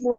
more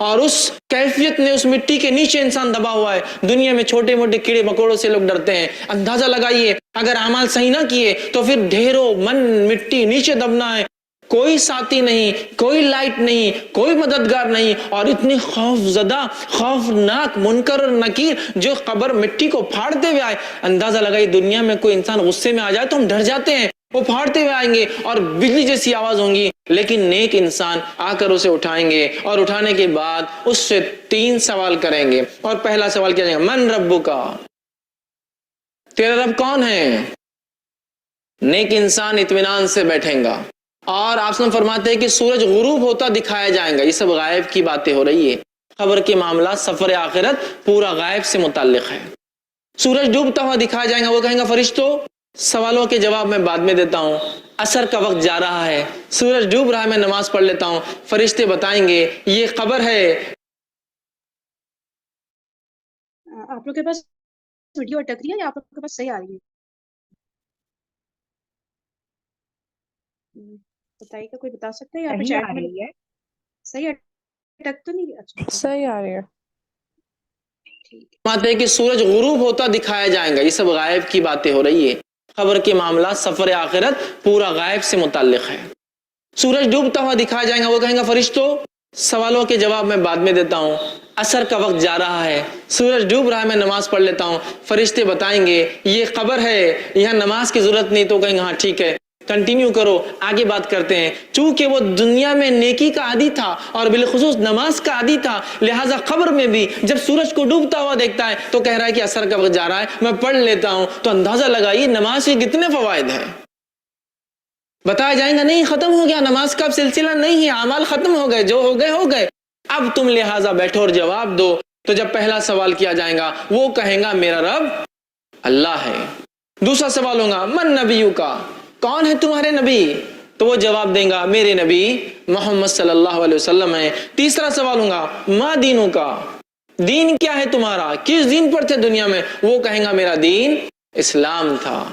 اور اس کیفیت نے اس مٹی کے نیچے انسان دبا ہوا ہے. دنیا میں چھوٹے موٹے کیڑے مکوڑوں سے لوگ ڈرتے ہیں. اندازہ لگائیے اگر اعمال صحیح نہ کیے تو پھر ڈھیروں من مٹی نیچے دبنا ہے. کوئی ساتھی نہیں, کوئی لائٹ نہیں, کوئی مددگار نہیں, اور اتنی خوف زدہ, خوفناک منکر اور نکیر جو قبر مٹی کو پھاڑتے ہوئے آئے. اندازہ لگائیے دنیا میں کوئی انسان غصے میں آ جائے تو ہم ڈر جاتے ہیں, وہ پھاڑتے ہوئے آئیں گے اور بجلی جیسی آواز ہوں گی. لیکن نیک انسان آ کر اسے اٹھائیں گے, اور اٹھانے کے بعد اس سے 3 سوال کریں گے. اور پہلا سوال کیا جائے گا, من ربک, تیرا رب کون ہے؟ نیک انسان اطمینان سے بیٹھیں گا. اور آپ سے فرماتے ہیں کہ سورج غروب ہوتا دکھایا جائے گا. یہ سب غائب کی باتیں ہو رہی ہے. خبر کے معاملات, سفر آخرت پورا غائب سے متعلق ہے. سورج ڈوبتا ہوا دکھایا جائے گا. وہ کہیں گا فرشتوں سوالوں کے جواب میں بعد میں دیتا ہوں, عصر کا وقت جا رہا ہے, سورج ڈوب رہا ہے, میں نماز پڑھ لیتا ہوں. فرشتے بتائیں گے یہ قبر ہے. آپ لوگ کے پاس ویڈیو اٹک رہی ہے یا آپ لوگ کے پاس صحیح آ رہی ہے؟ بتائیے گا, کوئی بتا سکتا ہے یا پھر صحیح آ چیٹ میں رہی ہے, صحیح اٹک تو نہیں؟ اچھا صحیح آ رہی ہے. ٹھیک ہے. فرماتے ہیں کہ سورج غروب ہوتا دکھایا جائے گا. یہ سب غائب کی باتیں ہو رہی ہے. خبر کے معاملات, سفر آخرت پورا غائب سے متعلق ہے. سورج ڈوبتا ہوا دکھایا جائے گا. وہ کہیں گا فرشتوں سوالوں کے جواب میں بعد میں دیتا ہوں, عصر کا وقت جا رہا ہے, سورج ڈوب رہا ہے, میں نماز پڑھ لیتا ہوں. فرشتے بتائیں گے یہ قبر ہے, یہاں نماز کی ضرورت نہیں. تو کہیں گے ہاں ٹھیک ہے, کنٹینیو کرو, آگے بات کرتے ہیں. چونکہ وہ دنیا میں نیکی کا عادی تھا اور بالخصوص نماز کا عادی تھا, لہٰذا قبر میں بھی جب سورج کو ڈوبتا ہوا دیکھتا ہے تو کہہ رہا ہے کہ عصر کا وقت جا رہا ہے, میں پڑھ لیتا ہوں. تو اندازہ لگائیے نماز کے کتنے فوائد ہیں. بتایا جائیں گا نہیں ختم ہو گیا, نماز کا سلسلہ نہیں ہے, اعمال ختم ہو گئے, جو ہو گئے ہو گئے, اب تم لہٰذا بیٹھو اور جواب دو. تو جب پہلا سوال کیا جائے گا وہ کہیں گا میرا رب اللہ ہے. دوسرا سوال ہوگا من نبیوں کا, کون ہے تمہارے نبی؟ تو وہ جواب دیں گا میرے نبی محمد صلی اللہ علیہ وسلم ہے. تیسرا سوال ہوگا ما دینوں کا, دین کیا ہے تمہارا, کس دین پر تھے دنیا میں؟ وہ کہیں گا میرا دین اسلام تھا.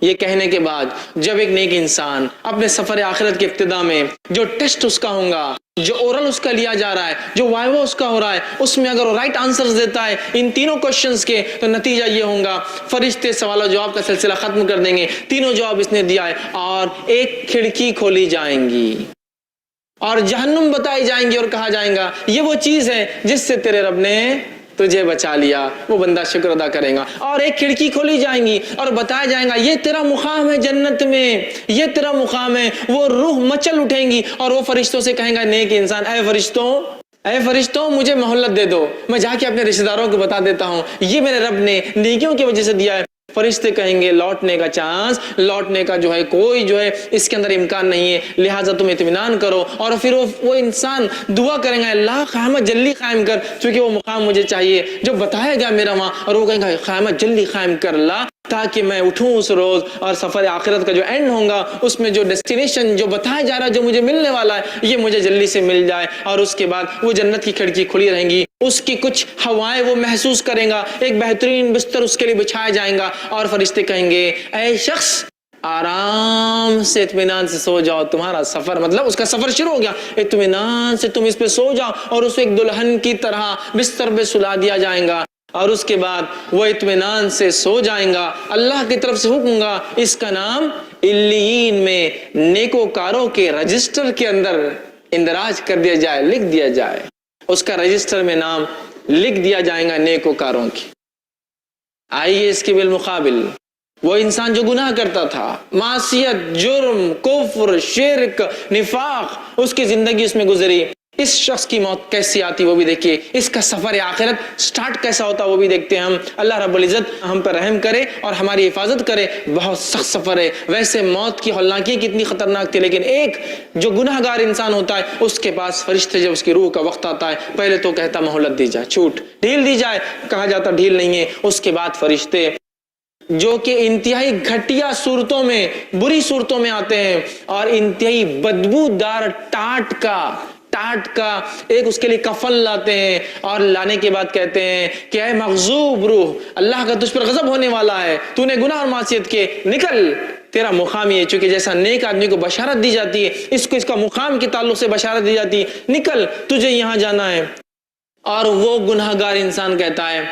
یہ کہنے کے بعد جب ایک نیک انسان اپنے سفر آخرت کے ابتدا میں جو ٹیسٹ اس کا ہوگا, جو اورل اس کا لیا جا رہا ہے, جو وائوا اس کا ہو رہا ہے, اس میں اگر وہ رائٹ آنسرز دیتا ہے ان تینوں کوشچنز کے, تو نتیجہ یہ ہوگا فرشتے سوال و جواب کا سلسلہ ختم کر دیں گے. تینوں جواب اس نے دیا ہے, اور ایک کھڑکی کھولی جائیں گی اور جہنم بتائی جائیں گی اور کہا جائیں گا یہ وہ چیز ہے جس سے تیرے رب نے تجھے بچا لیا. وہ بندہ شکر ادا کرے گا. اور ایک کھڑکی کھولی جائیں گی اور بتایا جائیں گا یہ تیرا مقام ہے جنت میں, یہ تیرا مقام ہے. وہ روح مچل اٹھیں گی اور وہ فرشتوں سے کہیں گا نیک انسان اے فرشتوں مجھے مہلت دے دو, میں جا کے اپنے رشتہ داروں کو بتا دیتا ہوں یہ میرے رب نے نیکیوں کی وجہ سے دیا ہے. فرشتے کہیں گے لوٹنے کا چانس, لوٹنے کا جو ہے کوئی جو ہے اس کے اندر امکان نہیں ہے, لہٰذا تم اطمینان کرو. اور پھر وہ انسان دعا کریں گا اللہ قیامت جلدی قائم کر, چونکہ وہ مقام مجھے چاہیے جو بتایا گیا میرا وہاں. اور وہ کہیں گا قیامت جلدی قائم کر اللہ تاکہ میں اٹھوں اس روز, اور سفر آخرت کا جو اینڈ ہوگا اس میں جو ڈیسٹینیشن جو بتایا جا رہا ہے جو مجھے ملنے والا ہے یہ مجھے جلدی سے مل جائے. اور اس کے بعد وہ جنت کی کھڑکی کھلی رہیں گی, اس کی کچھ ہوائیں وہ محسوس کریں گا, ایک بہترین بستر اس کے لیے بچھایا جائیں گا. اور فرشتے کہیں گے اے شخص آرام سے اطمینان سے سو جاؤ, تمہارا سفر مطلب اس کا سفر شروع ہو گیا, اطمینان سے تم اس پہ سو جاؤ. اور اسے ایک دلہن کی طرح بستر پہ سلا دیا جائیں گا, اور اس کے بعد وہ اطمینان سے سو جائیں گا. اللہ کی طرف سے حکم گا اس کا نام علیین میں نیکوکاروں کے رجسٹر کے اندر اندراج کر دیا جائے, لکھ دیا جائے, اس کا رجسٹر میں نام لکھ دیا جائے گا نیکوکاروں کی. آئیے اس کے بالمقابل وہ انسان جو گناہ کرتا تھا, معصیت, جرم, کفر, شرک, نفاق, اس کی زندگی اس میں گزری, اس شخص کی موت کیسی آتی وہ بھی دیکھیے, اس کا سفر آخرت سٹارٹ کیسا ہوتا وہ بھی دیکھتے ہیں ہم. اللہ رب العزت ہم پر رحم کرے اور ہماری حفاظت کرے. بہت سخت سفر ہے, ویسے موت کی ہولناکی کتنی خطرناک تھی, لیکن ایک جو گناہ گار انسان ہوتا ہے اس کے پاس فرشتے جب اس کی روح کا وقت آتا ہے پہلے تو کہتا مہلت دی جائے, چھوٹ ڈھیل دی جائے, کہا جاتا ڈھیل نہیں ہے. اس کے بعد فرشتے جو کہ انتہائی گھٹیا صورتوں میں, بری صورتوں میں آتے ہیں, اور انتہائی بدبودار ٹاٹ کا ایک اس کے لیے کفن لاتے ہیں, اور لانے کے بعد کہتے ہیں کہ اے مغضوب روح, اللہ کا تجھ پر غضب ہونے والا ہے, تو نے گناہ اور معصیت کے, نکل, تیرا مقام یہ, چونکہ جیسا نیک آدمی کو بشارت دی جاتی ہے اس کو اس کا مقام کے تعلق سے بشارت دی جاتی ہے, نکل تجھے یہاں جانا ہے. اور وہ گناہگار انسان کہتا ہے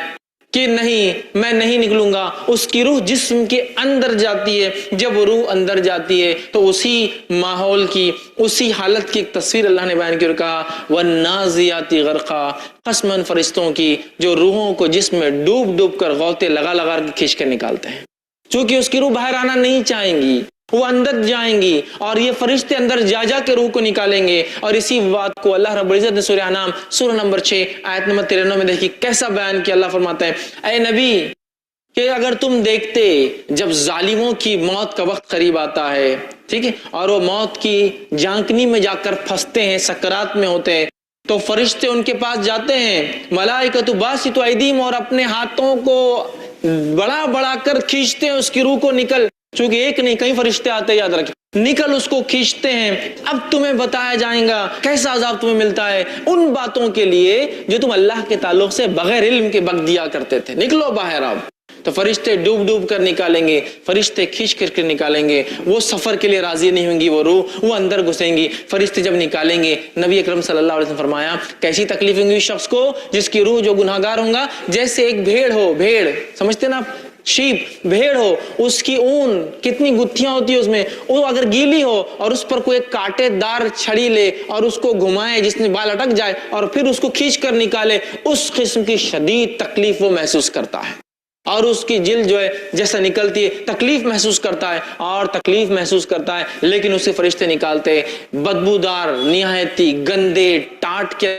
کہ نہیں میں نہیں نکلوں گا. اس کی روح جسم کے اندر جاتی ہے. جب روح اندر جاتی ہے تو اسی ماحول کی اسی حالت کی ایک تصویر اللہ نے بیان کی اور کہا وَالنَّازِعَاتِ غَرْقًا، قسماً فرشتوں کی جو روحوں کو جسم میں ڈوب ڈوب کر غوطے لگا لگا کے کھینچ کر نکالتے ہیں. چونکہ اس کی روح باہر آنا نہیں چاہیں گی، وہ اندر جائیں گی اور یہ فرشتے اندر جا جا کے روح کو نکالیں گے. اور اسی بات کو اللہ رب العزت نے سورہ انعام سورہ نمبر 6 آیت نمبر 93 میں دیکھیے کیسا بیان کیا. اللہ فرماتا ہے اے نبی کہ اگر تم دیکھتے جب ظالموں کی موت کا وقت قریب آتا ہے، ٹھیک ہے، اور وہ موت کی جھانکنی میں جا کر پھنستے ہیں، سکرات میں ہوتے ہیں، تو فرشتے ان کے پاس جاتے ہیں، ملائکۃ باسطوا ایدیہم، اور اپنے ہاتھوں کو بڑا بڑا کر کھینچتے ہیں اس کی روح کو نکل. چونکہ ایک نہیں کئی فرشتے آتے ہیں، یاد رکھیں، نکل اس کو کھینچتے ہیں. اب تمہیں بتایا جائے گا کیسا عذاب تمہیں ملتا ہے ان باتوں کے لیے جو تم اللہ کے تعلق سے بغیر علم کے بک دیا کرتے تھے. نکلو باہر آؤ. تو فرشتے ڈوب ڈوب کر نکالیں گے، فرشتے کھینچ کر کے نکالیں گے. وہ سفر کے لیے راضی نہیں ہوں گی، وہ روح وہ اندر گھسیں گی. فرشتے جب نکالیں گے، نبی اکرم صلی اللہ علیہ وسلم فرمایا کیسی تکلیف ہوں گی اس شخص کو جس کی روح جو گناہگار ہوں گا جیسے ایک بھیڑ ہو. بھیڑ سمجھتے نا آپ، شیپ، بھیڑ ہو، اس کی اون کتنی گتھیاں ہوتی ہے اس میں، وہ اگر گیلی ہو اور اس پر کوئی کانٹے دار چھڑی لے اور اس کو گھمائے جس میں بال اٹک جائے اور پھر اس کو کھینچ کر نکالے، اس قسم کی شدید تکلیف وہ محسوس کرتا ہے. اور اس کی جلد جو ہے جیسا نکلتی ہے تکلیف محسوس کرتا ہے اور تکلیف محسوس کرتا ہے. لیکن اسے فرشتے نکالتے بدبودار نہایتی گندے ٹاٹ کے